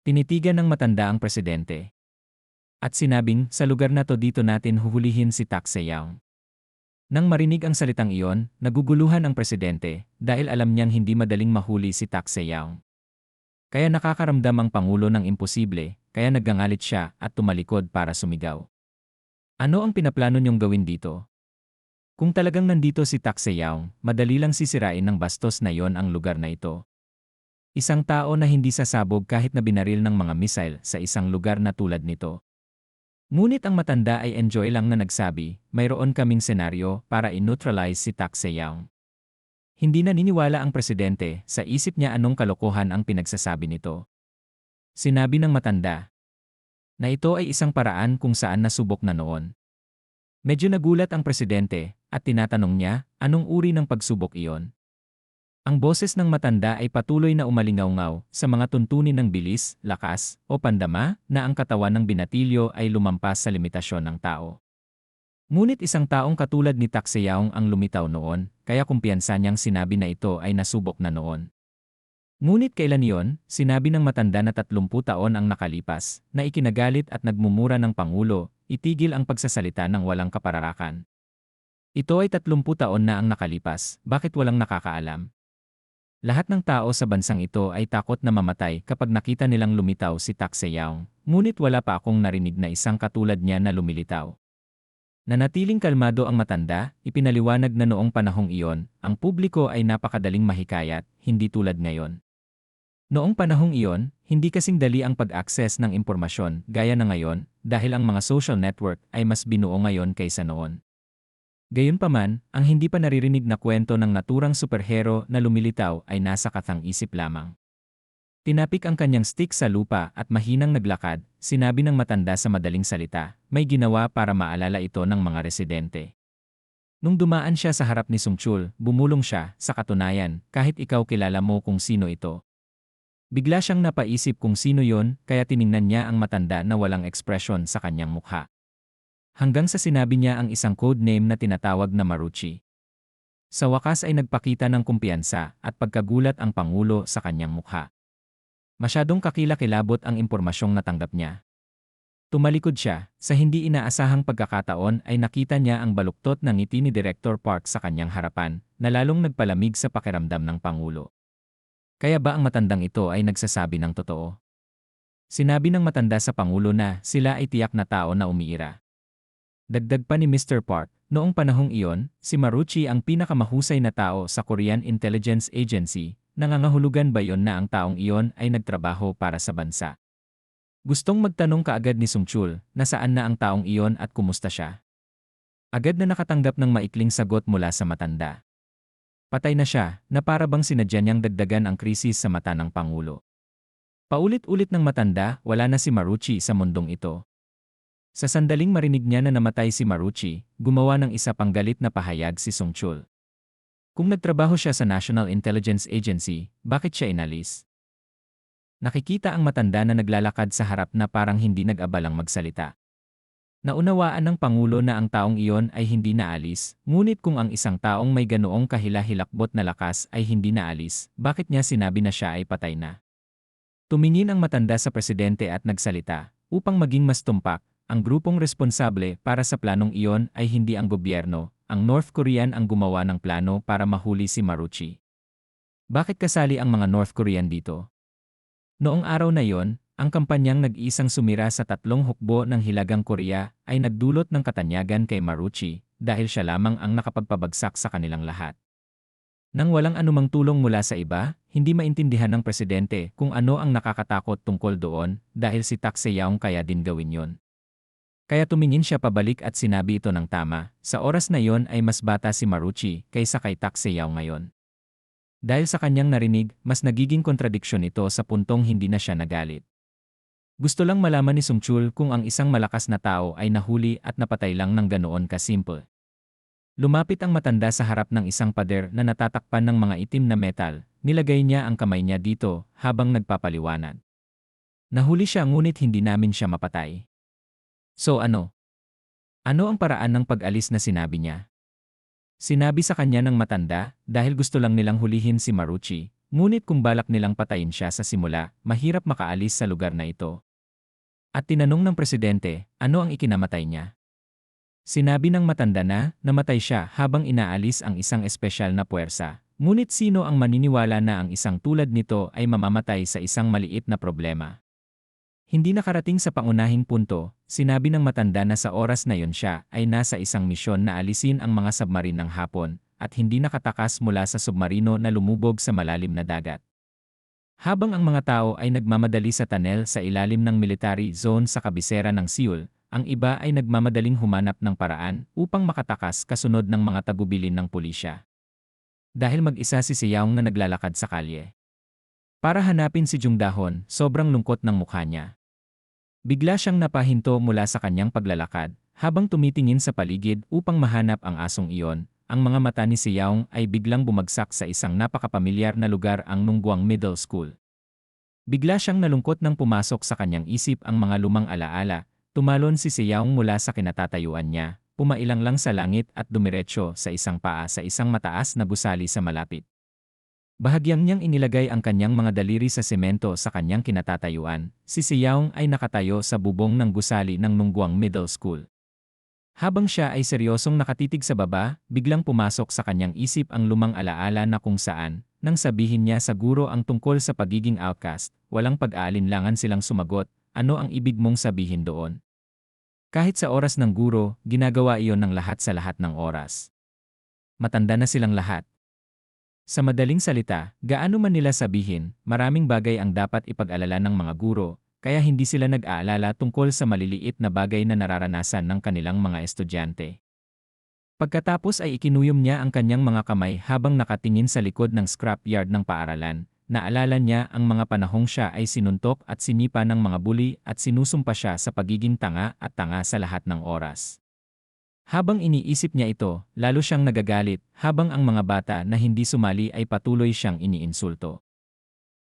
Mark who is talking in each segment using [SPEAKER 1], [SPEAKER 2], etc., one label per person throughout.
[SPEAKER 1] Tinitigan ng matanda ang presidente. At sinabing, sa lugar na to dito natin huhulihin si Takseyang. Nang marinig ang salitang iyon, naguguluhan ang presidente dahil alam niyang hindi madaling mahuli si Takseyang. Kaya nakakaramdam ang Pangulo ng imposible, kaya naggangalit siya at tumalikod para sumigaw. Ano ang pinaplano niyong gawin dito? Kung talagang nandito si Takseyang, madali lang sisirain ng bastos na yon ang lugar na ito. Isang tao na hindi sasabog kahit na binaril ng mga missile sa isang lugar na tulad nito. Ngunit ang matanda ay enjoy lang na nagsabi, mayroon kaming senaryo para i-neutralize si Takseyang. Hindi naniniwala ang presidente, sa isip niya anong kalokohan ang pinagsasabi nito. Sinabi ng matanda na ito ay isang paraan kung saan nasubok na noon. Medyo nagulat ang presidente at tinatanong niya, anong uri ng pagsubok iyon? Ang boses ng matanda ay patuloy na umalingaw-ngaw sa mga tuntunin ng bilis, lakas, o pandama na ang katawan ng binatilyo ay lumampas sa limitasyon ng tao. Ngunit isang taong katulad ni Takseyang ang lumitaw noon, kaya kumpiyansa niyang sinabi na ito ay nasubok na noon. Ngunit kailan iyon, sinabi ng matanda na 30 taon ang nakalipas, na ikinagalit at nagmumura ng Pangulo, itigil ang pagsasalita ng walang kapararakan. Ito ay 30 taon na ang nakalipas, bakit walang nakakaalam? Lahat ng tao sa bansang ito ay takot na mamatay kapag nakita nilang lumitaw si Takseyang, ngunit wala pa akong narinig na isang katulad niya na lumilitaw. Nanatiling kalmado ang matanda, ipinaliwanag na noong panahong iyon, ang publiko ay napakadaling mahikayat, hindi tulad ngayon. Noong panahong iyon, hindi kasing dali ang pag-access ng impormasyon gaya na ngayon dahil ang mga social network ay mas binuo ngayon kaysa noon. Gayunpaman, ang hindi pa naririnig na kwento ng naturang superhero na lumilitaw ay nasa katang-isip lamang. Tinapik ang kanyang stick sa lupa at mahinang naglakad, sinabi ng matanda sa madaling salita, may ginawa para maalala ito ng mga residente. Nung dumaan siya sa harap ni Sungchul, bumulong siya, sa katunayan, kahit ikaw kilala mo kung sino ito. Bigla siyang napaisip kung sino yon, kaya tiningnan niya ang matanda na walang ekspresyon sa kanyang mukha. Hanggang sa sinabi niya ang isang code name na tinatawag na Maruchi. Sa wakas ay nagpakita ng kumpiyansa at pagkagulat ang Pangulo sa kanyang mukha. Masyadong kakilakilabot ang impormasyong natanggap niya. Tumalikod siya, sa hindi inaasahang pagkakataon ay nakita niya ang baluktot ng ngiti ni Director Park sa kanyang harapan, na lalong nagpalamig sa pakiramdam ng Pangulo. Kaya ba ang matandang ito ay nagsasabi ng totoo? Sinabi ng matanda sa Pangulo na sila ay tiyak na tao na umiira. Dagdag pa ni Mr. Park, noong panahong iyon, si Maruchi ang pinakamahusay na tao sa Korean Intelligence Agency, nangangahulugan ba yon na ang taong iyon ay nagtrabaho para sa bansa? Gustong magtanong kaagad ni Sungchul, nasaan na ang taong iyon at kumusta siya? Agad na nakatanggap ng maikling sagot mula sa matanda. Patay na siya, na para bang sinadya niyang dagdagan ang krisis sa mata ng Pangulo. Paulit-ulit ng matanda, wala na si Maruchi sa mundong ito. Sa sandaling marinig niya na namatay si Maruchi, gumawa ng isa pang galit na pahayag si Sungchul. Kung nagtrabaho siya sa National Intelligence Agency, bakit siya inalis? Nakikita ang matanda na naglalakad sa harap na parang hindi nag-abalang magsalita. Naunawaan ng Pangulo na ang taong iyon ay hindi naalis, ngunit kung ang isang taong may ganoong kahila-hilakbot na lakas ay hindi naalis, bakit niya sinabi na siya ay patay na? Tumingin ang matanda sa presidente at nagsalita, upang maging mas tumpak. Ang grupong responsable para sa planong iyon ay hindi ang gobyerno, ang North Korean ang gumawa ng plano para mahuli si Maruchi. Bakit kasali ang mga North Korean dito? Noong araw na iyon, ang kampanyang nag-iisang sumira sa 3 hukbo ng Hilagang Korea ay nagdulot ng katanyagan kay Maruchi dahil siya lamang ang nakapagpabagsak sa kanilang lahat. Nang walang anumang tulong mula sa iba, hindi maintindihan ng presidente kung ano ang nakakatakot tungkol doon dahil si Takseyang kaya din gawin yon. Kaya tumingin siya pabalik at sinabi ito ng tama, sa oras na yon ay mas bata si Maruchi kaysa kay Takseyang ngayon. Dahil sa kanyang narinig, mas nagiging kontradiksyon ito sa puntong hindi na siya nagalit. Gusto lang malaman ni Sungchul kung ang isang malakas na tao ay nahuli at napatay lang ng ganoon kasimple. Lumapit ang matanda sa harap ng isang pader na natatakpan ng mga itim na metal, nilagay niya ang kamay niya dito habang nagpapaliwanag. Nahuli siya ngunit hindi namin siya mapatay. So ano? Ano ang paraan ng pag-alis na sinabi niya? Sinabi sa kanya ng matanda, dahil gusto lang nilang hulihin si Maruchi, ngunit kung balak nilang patayin siya sa simula, mahirap makaalis sa lugar na ito. At tinanong ng presidente, ano ang ikinamatay niya? Sinabi ng matanda na namatay siya habang inaalis ang isang espesyal na puwersa. Ngunit sino ang maniniwala na ang isang tulad nito ay mamamatay sa isang maliit na problema? Hindi nakarating sa pangunahing punto, sinabi ng matanda na sa oras na yon siya ay nasa isang misyon na alisin ang mga submarine ng Hapon at hindi nakatakas mula sa submarino na lumubog sa malalim na dagat. Habang ang mga tao ay nagmamadali sa tunnel sa ilalim ng military zone sa kabisera ng Seoul, ang iba ay nagmamadaling humanap ng paraan upang makatakas kasunod ng mga tagubilin ng pulisya. Dahil mag-isa si Seyaong na naglalakad sa kalye. Para hanapin si Jung Dahon, sobrang lungkot ng mukha niya. Bigla siyang napahinto mula sa kanyang paglalakad, habang tumitingin sa paligid upang mahanap ang asong iyon. Ang mga mata ni Seyaong ay biglang bumagsak sa isang napakapamilyar na lugar, ang Nungguang Middle School. Bigla siyang nalungkot nang pumasok sa kanyang isip ang mga lumang alaala. Tumalon si Seyaong mula sa kinatatayuan niya, pumailang lang sa langit at dumiretso sa isang paa sa isang mataas na gusali sa malapit. Bahagyang niyang inilagay ang kanyang mga daliri sa semento sa kanyang kinatatayuan. Si Seyaong ay nakatayo sa bubong ng gusali ng Nungguang Middle School. Habang siya ay seryosong nakatitig sa baba, biglang pumasok sa kanyang isip ang lumang alaala na kung saan, nang sabihin niya sa guro ang tungkol sa pagiging outcast, walang pag-aalinlangan silang sumagot, ano ang ibig mong sabihin doon? Kahit sa oras ng guro, ginagawa iyon ng lahat sa lahat ng oras. Matanda na silang lahat. Sa madaling salita, gaano man nila sabihin, maraming bagay ang dapat ipag-alala ng mga guro, kaya hindi sila nag-aalala tungkol sa maliliit na bagay na nararanasan ng kanilang mga estudyante. Pagkatapos ay ikinuyom niya ang kanyang mga kamay habang nakatingin sa likod ng scrapyard ng paaralan. Naalala niya ang mga panahong siya ay sinuntok at sinipa ng mga bully at sinusumpa siya sa pagiging tanga at tanga sa lahat ng oras. Habang iniisip niya ito, lalo siyang nagagalit habang ang mga bata na hindi sumali ay patuloy siyang iniinsulto.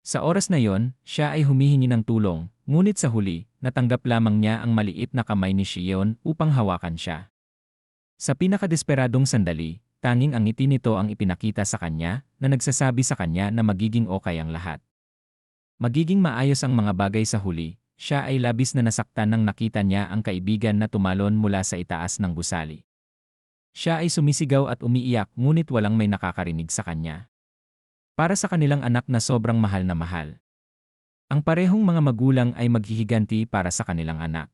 [SPEAKER 1] Sa oras na yon, siya ay humihingi ng tulong, ngunit sa huli, natanggap lamang niya ang maliit na kamay ni Shion upang hawakan siya. Sa pinakadesperadong sandali, tanging ang ngiti nito ang ipinakita sa kanya na nagsasabi sa kanya na magiging okay ang lahat. Magiging maayos ang mga bagay sa huli. Siya ay labis na nasaktan nang nakita niya ang kaibigan na tumalon mula sa itaas ng gusali. Siya ay sumisigaw at umiiyak ngunit walang may nakakarinig sa kanya. Para sa kanilang anak na sobrang mahal na mahal. Ang parehong mga magulang ay maghihiganti para sa kanilang anak.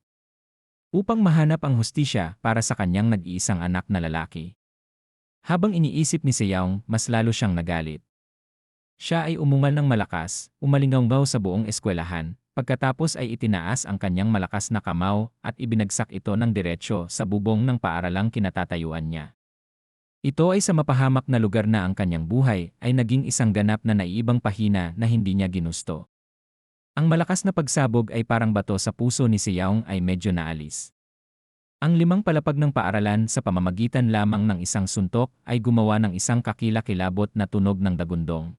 [SPEAKER 1] Upang mahanap ang hustisya para sa kanyang nag-iisang anak na lalaki. Habang iniisip ni Seyaong, mas lalo siyang nagalit. Siya ay umungal ng malakas, umalingaw sa buong eskwelahan, pagkatapos ay itinaas ang kanyang malakas na kamao at ibinagsak ito ng diretsyo sa bubong ng paaralang kinatatayuan niya. Ito ay sa mapahamak na lugar na ang kanyang buhay ay naging isang ganap na naiibang pahina na hindi niya ginusto. Ang malakas na pagsabog ay parang bato sa puso ni Seyaong ay medyo naalis. Ang limang palapag ng paaralan sa pamamagitan lamang ng isang suntok ay gumawa ng isang kakilakilabot na tunog ng dagundong.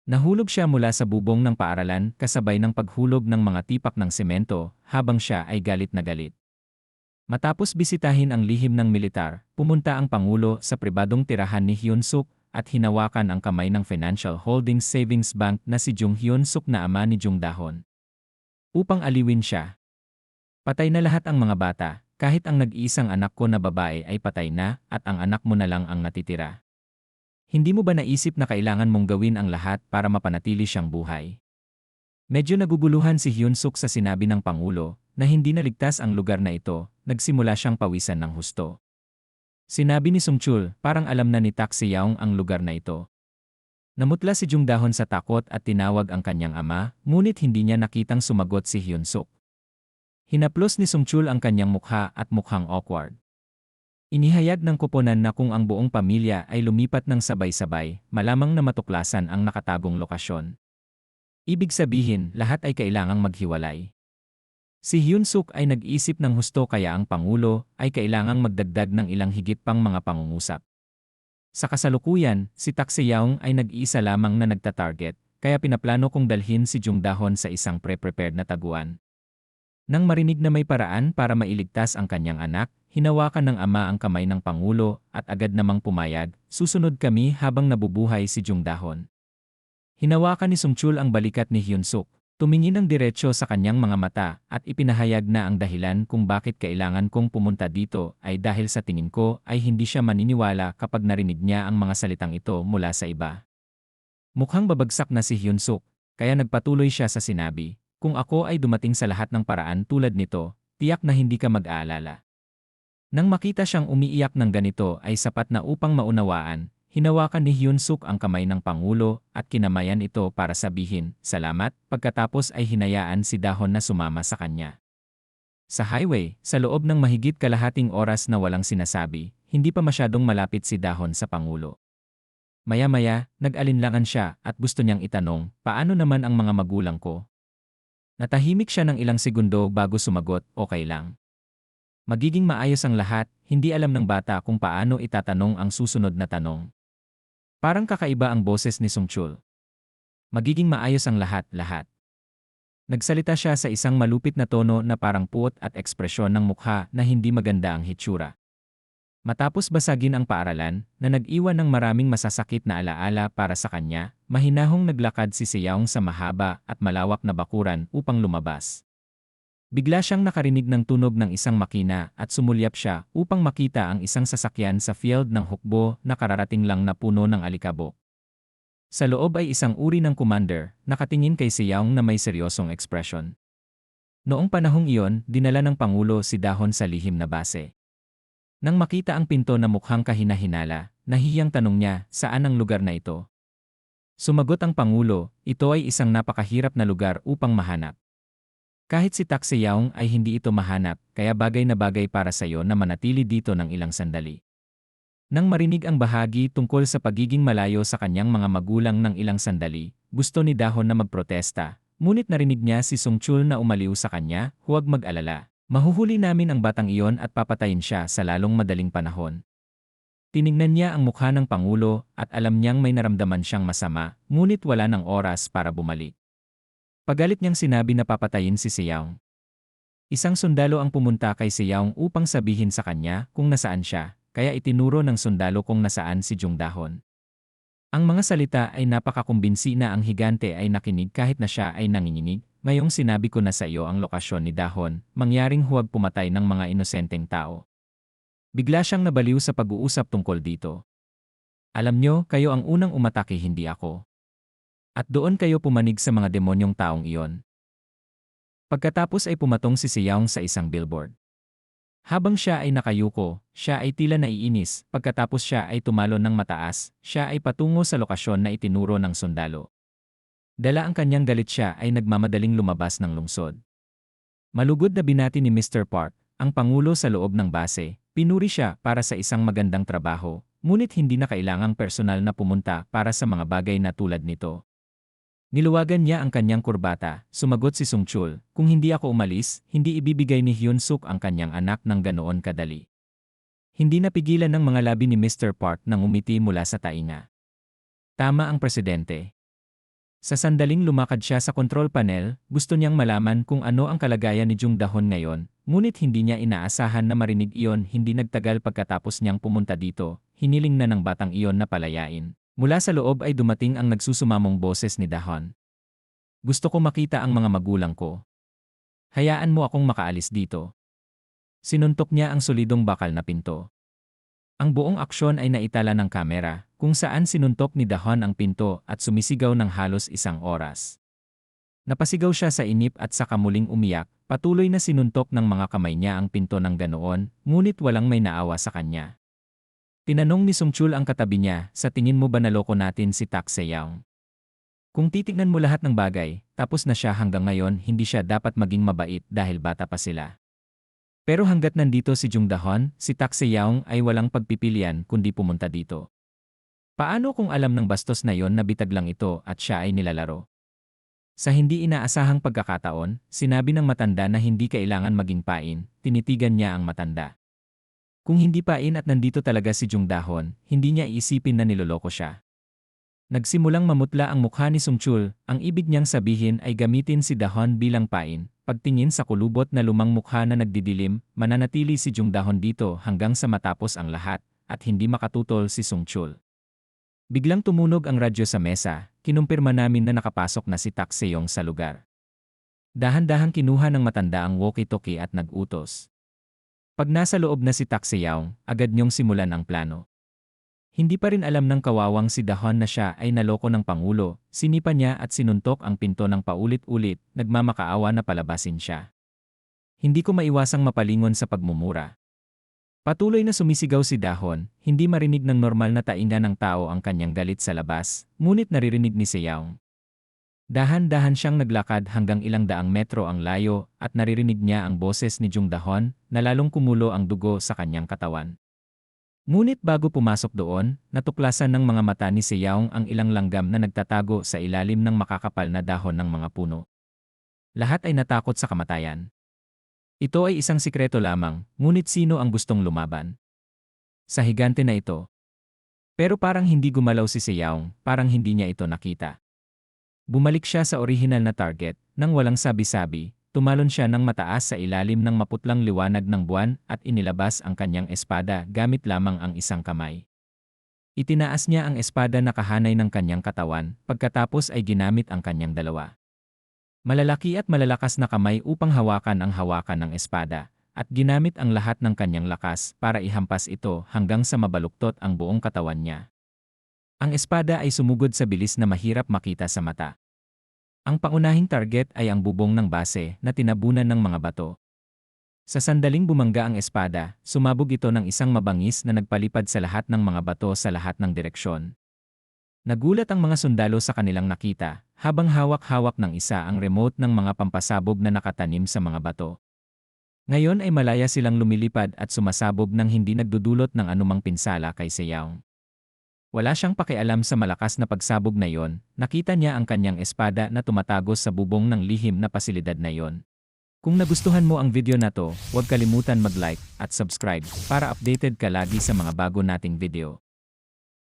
[SPEAKER 1] Nahulog siya mula sa bubong ng paaralan kasabay ng paghulog ng mga tipak ng semento habang siya ay galit na galit. Matapos bisitahin ang lihim ng militar, pumunta ang Pangulo sa pribadong tirahan ni Hyun-suk at hinawakan ang kamay ng Financial Holdings Savings Bank na si Jung Hyun-suk na ama ni Jung Dahon. Upang aliwin siya. Patay na lahat ang mga bata, kahit ang nag-iisang anak ko na babae ay patay na at ang anak mo na lang ang natitira. Hindi mo ba naisip na kailangan mong gawin ang lahat para mapanatili siyang buhay? Medyo naguguluhan si Hyun-suk sa sinabi ng Pangulo na hindi naligtas ang lugar na ito, nagsimula siyang pawisan ng husto. Sinabi ni Sung-chul, parang alam na ni Tak Se-yaong ang lugar na ito. Namutla si Jung Dahon sa takot at tinawag ang kanyang ama, ngunit hindi niya nakitang sumagot si Hyun-suk. Hinaplos ni Sung-chul ang kanyang mukha at mukhang awkward. Inihayag ng koponan na kung ang buong pamilya ay lumipat ng sabay-sabay, malamang na matuklasan ang nakatagong lokasyon. Ibig sabihin, lahat ay kailangang maghiwalay. Si Hyun-suk ay nag-isip ng husto kaya ang Pangulo ay kailangang magdagdag ng ilang higit pang mga pangungusap. Sa kasalukuyan, si Tak Se-yaong ay nag-iisa lamang na nagtatarget, kaya pinaplano kong dalhin si Jung Dahon sa isang pre-prepared na taguan. Nang marinig na may paraan para mailigtas ang kanyang anak, hinawakan ng ama ang kamay ng Pangulo at agad namang pumayag, susunod kami habang nabubuhay si Jung Dahon. Hinawakan ni Sungchul ang balikat ni Hyunsuk, tumingin ng diretsyo sa kanyang mga mata at ipinahayag na ang dahilan kung bakit kailangan kong pumunta dito ay dahil sa tingin ko ay hindi siya maniniwala kapag narinig niya ang mga salitang ito mula sa iba. Mukhang babagsak na si Hyunsuk, kaya nagpatuloy siya sa sinabi, kung ako ay dumating sa lahat ng paraan tulad nito, tiyak na hindi ka mag-aalala. Nang makita siyang umiiyak ng ganito ay sapat na upang maunawaan, hinawakan ni Hyunsuk ang kamay ng Pangulo at kinamayan ito para sabihin, salamat, pagkatapos ay hinayaan si Dahon na sumama sa kanya. Sa highway, sa loob ng mahigit kalahating oras na walang sinasabi, hindi pa masyadong malapit si Dahon sa Pangulo. Maya-maya, nag-alinlangan siya at gusto niyang itanong, paano naman ang mga magulang ko? Natahimik siya ng ilang segundo bago sumagot, okay lang. Magiging maayos ang lahat, hindi alam ng bata kung paano itatanong ang susunod na tanong. Parang kakaiba ang boses ni Sungchul. Magiging maayos ang lahat. Nagsalita siya sa isang malupit na tono na parang puot at ekspresyon ng mukha na hindi maganda ang hitsura. Matapos basagin ang paaralan, na nag-iwan ng maraming masasakit na alaala para sa kanya, mahinahong naglakad si Seyaong sa mahaba at malawak na bakuran upang lumabas. Bigla siyang nakarinig ng tunog ng isang makina at sumulyap siya upang makita ang isang sasakyan sa field ng hukbo na kararating lang na puno ng alikabok. Sa loob ay isang uri ng commander, nakatingin kay Seyaong na may seryosong ekspresyon. Noong panahong iyon, dinala ng Pangulo si Dahon sa lihim na base. Nang makita ang pinto na mukhang kahina-hinala, nahihiyang tanong niya, saan ang lugar na ito? Sumagot ang Pangulo, ito ay isang napakahirap na lugar upang mahanap. Kahit si Tak Seyaong ay hindi ito mahanap, kaya bagay na bagay para sa iyo na manatili dito ng ilang sandali. Nang marinig ang bahagi tungkol sa pagiging malayo sa kanyang mga magulang ng ilang sandali, gusto ni Dahon na magprotesta, ngunit narinig niya si Sungchul na umaliw sa kanya, huwag mag-alala. Mahuhuli namin ang batang iyon at papatayin siya sa lalong madaling panahon. Tiningnan niya ang mukha ng Pangulo at alam niyang may naramdaman siyang masama, ngunit wala ng oras para bumalik. Pagalit niyang sinabi na papatayin si Seyaong. Isang sundalo ang pumunta kay Seyaong upang sabihin sa kanya kung nasaan siya, kaya itinuro ng sundalo kung nasaan si Jung Dahon. Ang mga salita ay napakakumbinsi na ang higante ay nakinig kahit na siya ay nanginginig. Ngayong sinabi ko na sa iyo ang lokasyon ni Dahon, mangyaring huwag pumatay ng mga inosenteng tao. Bigla siyang nabaliw sa pag-uusap tungkol dito. Alam niyo, kayo ang unang umatake, hindi ako. At doon kayo pumanig sa mga demonyong taong iyon. Pagkatapos ay pumatong si Seyaong sa isang billboard. Habang siya ay nakayuko, siya ay tila naiinis, pagkatapos siya ay tumalon ng mataas, siya ay patungo sa lokasyon na itinuro ng sundalo. Dala ang kanyang galit, siya ay nagmamadaling lumabas ng lungsod. Malugod na binati ni Mr. Park, ang Pangulo sa loob ng base, pinuri siya para sa isang magandang trabaho, ngunit hindi na kailangang personal na pumunta para sa mga bagay na tulad nito. Niluwagan niya ang kanyang kurbata, sumagot si Sungchul, kung hindi ako umalis, hindi ibibigay ni Hyunsuk ang kanyang anak ng ganoon kadali. Hindi napigilan ng mga labi ni Mr. Park nang umiti mula sa tainga. Tama ang presidente. Sa sandaling lumakad siya sa control panel, gusto niyang malaman kung ano ang kalagayan ni Jung Dahon ngayon, ngunit hindi niya inaasahan na marinig iyon. Hindi nagtagal pagkatapos niyang pumunta dito, hiniling na ng batang iyon na palayain. Mula sa loob ay dumating ang nagsusumamong boses ni Dahon. Gusto ko makita ang mga magulang ko. Hayaan mo akong makaalis dito. Sinuntok niya ang solidong bakal na pinto. Ang buong aksyon ay naitala ng kamera, kung saan sinuntok ni Dahon ang pinto at sumisigaw ng halos isang oras. Napasigaw siya sa inip at saka muling umiyak, patuloy na sinuntok ng mga kamay niya ang pinto ng ganoon, ngunit walang may naawa sa kanya. Tinanong ni Sungchul ang katabi niya, sa tingin mo ba naloko natin si Tak Seyaong? Kung titignan mo lahat ng bagay, tapos na siya hanggang ngayon, hindi siya dapat maging mabait dahil bata pa sila. Pero hanggat nandito si Jung Dahon, si Tak Seyaong ay walang pagpipilian kundi pumunta dito. Paano kung alam ng bastos na yon na bitag lang ito at siya ay nilalaro? Sa hindi inaasahang pagkakataon, sinabi ng matanda na hindi kailangan maging pain, tinitigan niya ang matanda. Kung hindi pain at nandito talaga si Jung Dahon, hindi niya iisipin na niloloko siya. Nagsimulang mamutla ang mukha ni Sungchul, ang ibig niyang sabihin ay gamitin si Dahon bilang pain. Pagtingin sa kulubot na lumang mukha na nagdidilim, mananatili si Jung Dahon dito hanggang sa matapos ang lahat, at hindi makatutol si Sungchul. Biglang tumunog ang radyo sa mesa, kinumpirma namin na nakapasok na si Tak Seyong sa lugar. Dahan-dahang kinuha ng matanda ang walkie-talkie at nag-utos. Pag nasa loob na si Tak Seyong, agad niyong simulan ang plano. Hindi pa rin alam ng kawawang si Dahon na siya ay naloko ng Pangulo, sinipa niya at sinuntok ang pinto ng paulit-ulit, nagmamakaawa na palabasin siya. Hindi ko maiwasang mapalingon sa pagmumura. Patuloy na sumisigaw si Dahon, hindi marinig ng normal na tainga ng tao ang kanyang galit sa labas, ngunit naririnig ni Seyong. Dahan-dahan siyang naglakad hanggang ilang daang metro ang layo at naririnig niya ang boses ni Jung Dahon na lalong kumulo ang dugo sa kanyang katawan. Ngunit bago pumasok doon, natuklasan ng mga mata ni Seyong ang ilang langgam na nagtatago sa ilalim ng makakapal na dahon ng mga puno. Lahat ay natakot sa kamatayan. Ito ay isang sikreto lamang, ngunit sino ang gustong lumaban? Sa higante na ito. Pero parang hindi gumalaw si Seyong, parang hindi niya ito nakita. Bumalik siya sa orihinal na target, nang walang sabi-sabi. Tumalon siya ng mataas sa ilalim ng maputlang liwanag ng buwan at inilabas ang kanyang espada gamit lamang ang isang kamay. Itinaas niya ang espada na kahanay ng kanyang katawan, pagkatapos ay ginamit ang kanyang dalawa. Malalaki at malalakas na kamay upang hawakan ang hawakan ng espada, at ginamit ang lahat ng kanyang lakas para ihampas ito hanggang sa mabaluktot ang buong katawan niya. Ang espada ay sumugod sa bilis na mahirap makita sa mata. Ang pangunahing target ay ang bubong ng base na tinabunan ng mga bato. Sa sandaling bumangga ang espada, sumabog ito ng isang mabangis na nagpalipad sa lahat ng mga bato sa lahat ng direksyon. Nagulat ang mga sundalo sa kanilang nakita, habang hawak-hawak ng isa ang remote ng mga pampasabog na nakatanim sa mga bato. Ngayon ay malaya silang lumilipad at sumasabog nang hindi nagdudulot ng anumang pinsala kay Seyong. Wala siyang pakialam sa malakas na pagsabog na yon, nakita niya ang kanyang espada na tumatagos sa bubong ng lihim na pasilidad na yon. Kung nagustuhan mo ang video na to, huwag kalimutan mag-like at subscribe para updated ka lagi sa mga bago nating video.